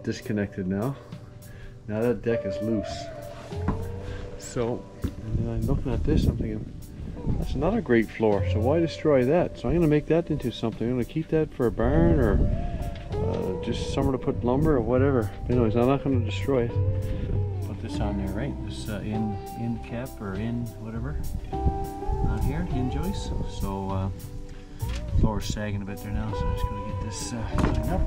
disconnected now. Now that deck is loose. So, and then I'm looking at this, I'm thinking, that's another great floor, so why destroy that? So I'm going to make that into something. I'm going to keep that for a barn or just somewhere to put lumber or whatever. Anyways, I'm not going to destroy it. Put this on there, right? This in cap or in whatever. On here, in joist. So floor's sagging a bit there now, so I'm just going to get this lined up.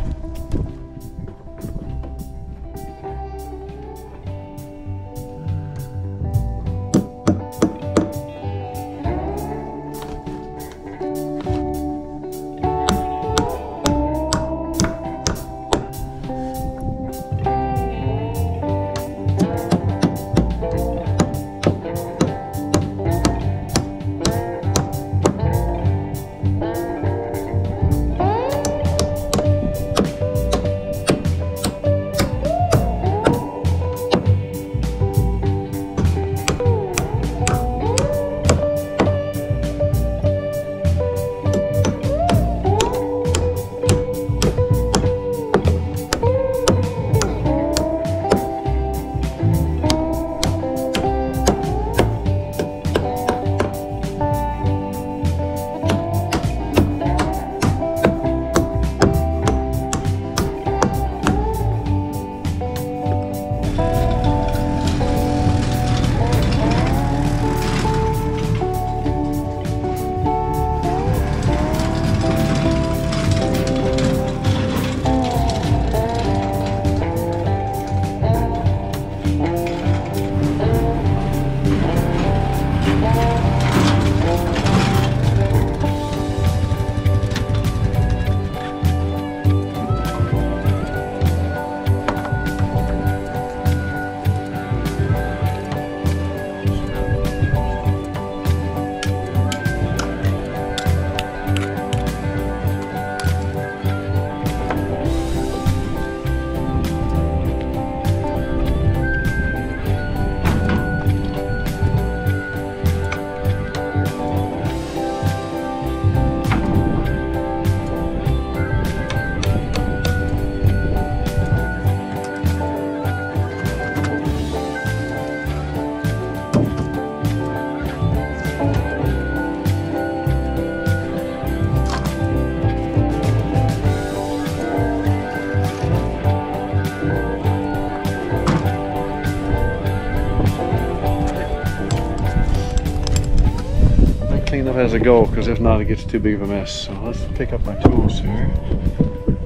Clean up as I go, because if not it gets too big of a mess. So let's pick up my tools here.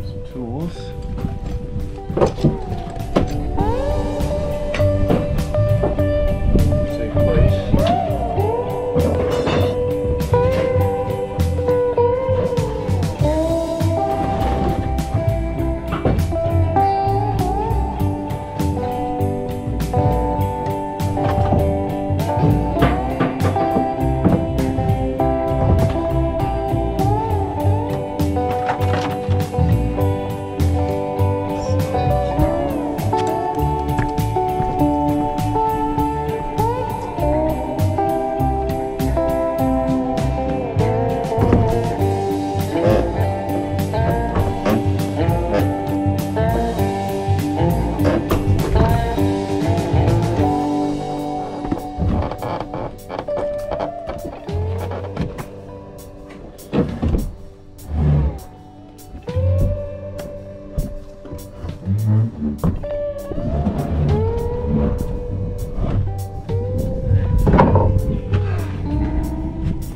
Some tools. Safe place.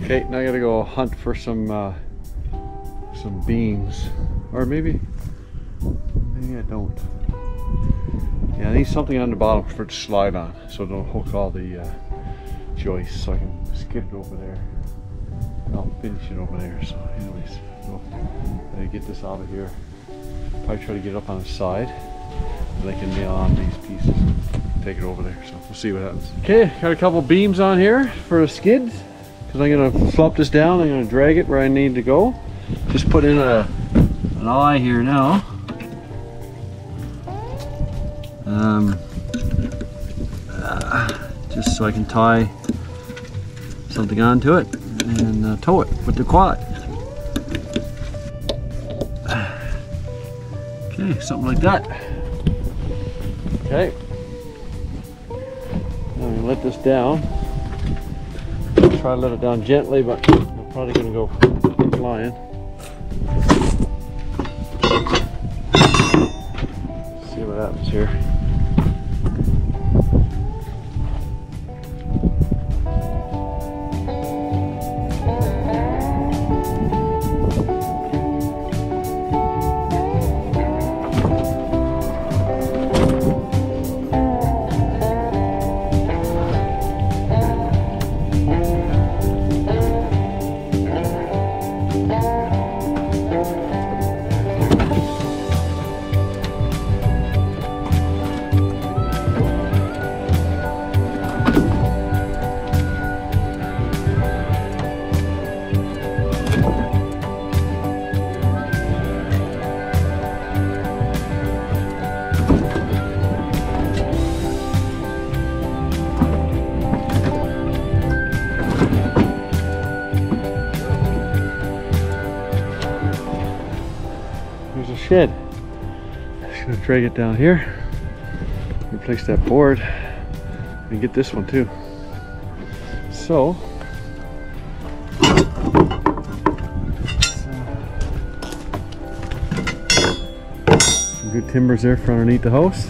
Okay, now I gotta go hunt for some beams, or maybe I don't. Yeah, I need something on the bottom for it to slide on, so don't hook all the joists. So I can skid it over there. I'll finish it over there. So, anyways, I get this out of here. Probably try to get up on the side, and I can nail on these pieces. Take it over there. So we'll see what happens. Okay, got a couple beams on here for the skids. Because I'm going to flop this down, I'm going to drag it where I need to go. Just put in an eye here now. Just so I can tie something onto it and tow it with the quad. Okay, something like that. Okay. Now I'm gonna let this down. Try to let it down gently, but I'm probably gonna go flying. See what happens here. There's a shed. Just gonna drag it down here, replace that board, and get this one too. So, some good timbers there for underneath the house.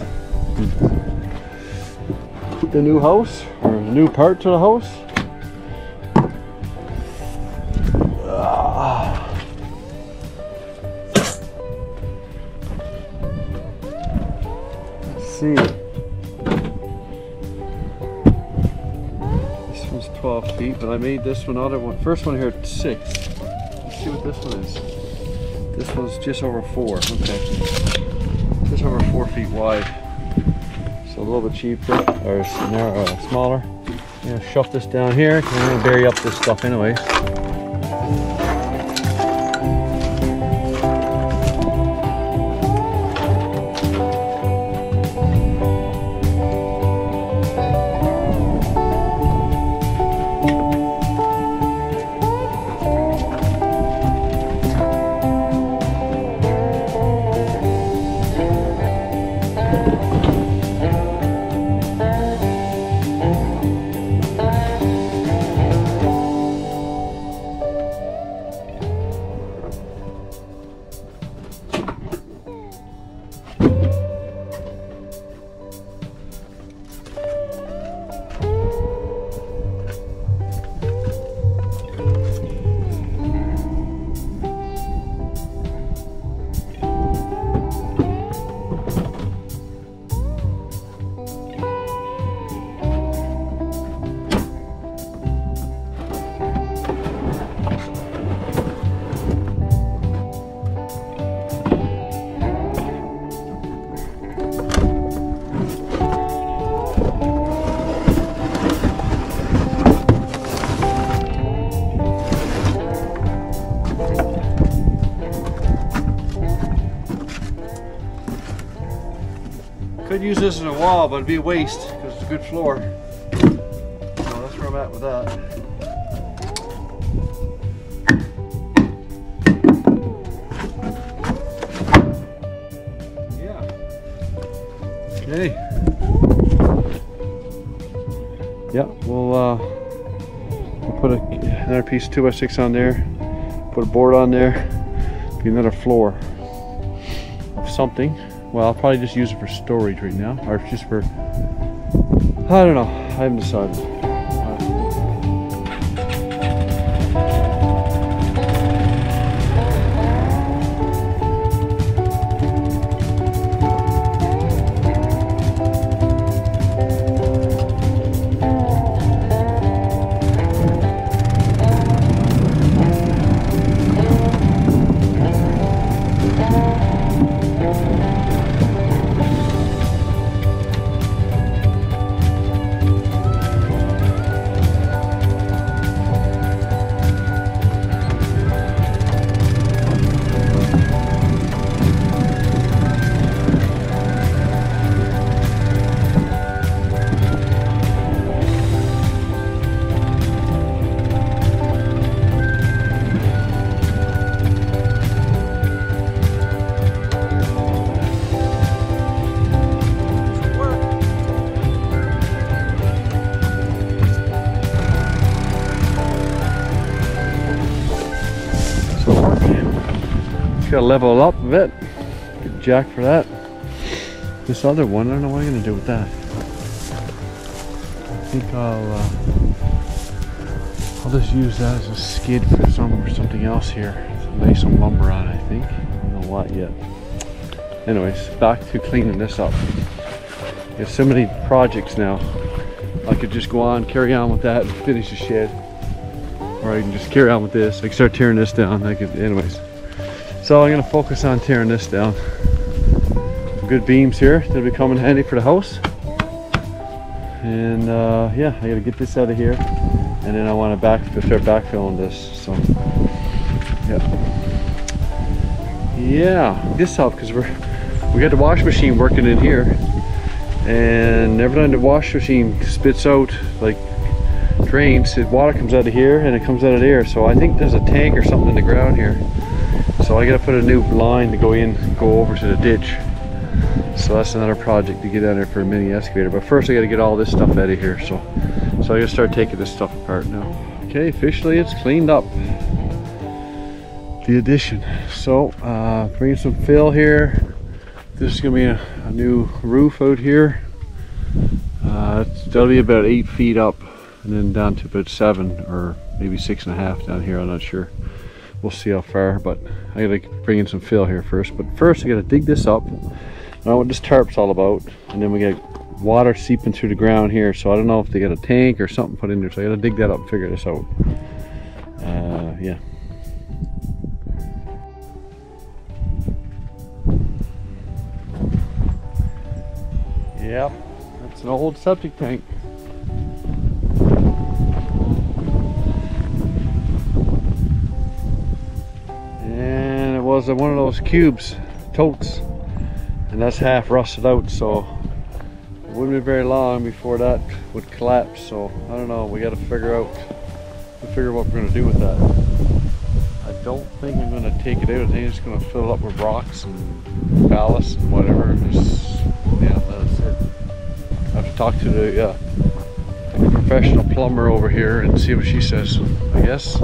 The new house, or the new part to the house. See, this one's 12 feet, but I made this one other one. First one here at 6. Let's see what this one is. This one's just over 4. Okay, just over 4 feet wide. So a little bit cheaper, or smaller. I'm gonna shove this down here. I'm gonna bury up this stuff anyway. Could use this as a wall, but it'd be a waste because it's a good floor. So that's where I'm at with that. Yeah. Okay. Yeah, we'll put another piece of 2x6 on there. Put a board on there. Be another floor of something. Well, I'll probably just use it for storage right now, or just for, I don't know, I haven't decided. gotta level up a bit. Good jack for that. This other one, I don't know what I'm gonna do with that. I think I'll just use that as a skid for something else here. Lay some lumber on it, I think. I don't know what yet. Anyways, back to cleaning this up. There's so many projects now. I could just go on, carry on with that and finish the shed. Or I can just carry on with this. I can start tearing this down. Anyways. So I'm gonna focus on tearing this down. Good beams here that'll be coming handy for the house. And yeah, I gotta get this out of here. And then I want to start backfilling this. So yeah, this helped because we got the wash machine working in here, and every time the wash machine spits out like drains, the water comes out of here and it comes out of there. So I think there's a tank or something in the ground here. So I gotta put a new line to go over to the ditch. So that's another project to get down there for a mini excavator. But first I gotta get all this stuff out of here. So I gotta start taking this stuff apart now. Okay, officially it's cleaned up. The addition. So bringing some fill here. This is gonna be a new roof out here. That'll be about 8 feet up, and then down to about 7 or maybe 6.5 down here. I'm not sure. We'll see how far, but I gotta bring in some fill here first. But first I gotta dig this up. I don't know what this tarp's all about, and then we got water seeping through the ground here. So I don't know if they got a tank or something put in there. So I gotta dig that up and figure this out. Yeah. Yep, that's an old septic tank. And it was one of those cubes, totes, and that's half rusted out, so it wouldn't be very long before that would collapse. So I don't know, we got to figure what we're going to do with that. I don't think I'm going to take it out. I think I'm just going to fill it up with rocks and ballast and whatever. Yeah, that's it. I have to talk to the professional plumber over here and see what she says, I guess.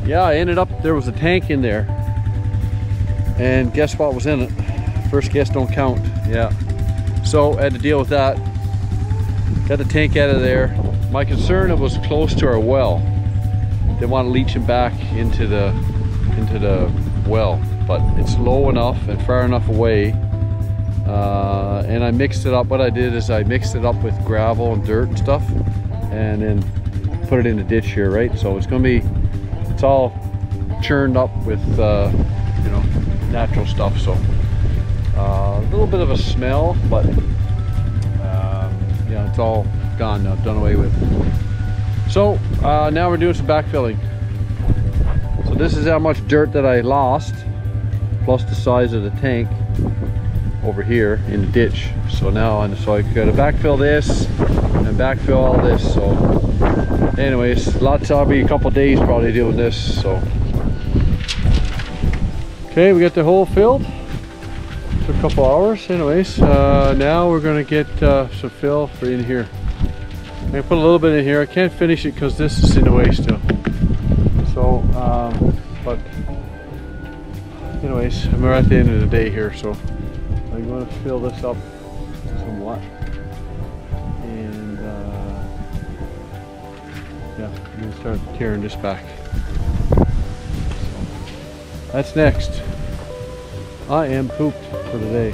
Yeah, I ended up, there was a tank in there. And guess what was in it? First guess don't count. Yeah. So I had to deal with that. Got the tank out of there. My concern, it was close to our well. They want to leach it back into the well, but it's low enough and far enough away. And I mixed it up. What I did is I mixed it up with gravel and dirt and stuff, and then put it in the ditch here, right? So it's all churned up with you know, natural stuff. So a little bit of a smell, but yeah, it's all gone now, done away with. So now we're doing some backfilling. So this is how much dirt that I lost, plus the size of the tank over here in the ditch. So now I gotta backfill this and backfill all this. So anyways, I'll be a couple days probably doing this. So okay, we got the hole filled. Took a couple hours. Anyways, now we're gonna get some fill for in here. I'm gonna put a little bit in here. I can't finish it because this is in the way still. So, but anyways, we're at the end of the day here, so I'm going to fill this up somewhat, and yeah, I'm going to start tearing this back. So, that's next. I am pooped for today.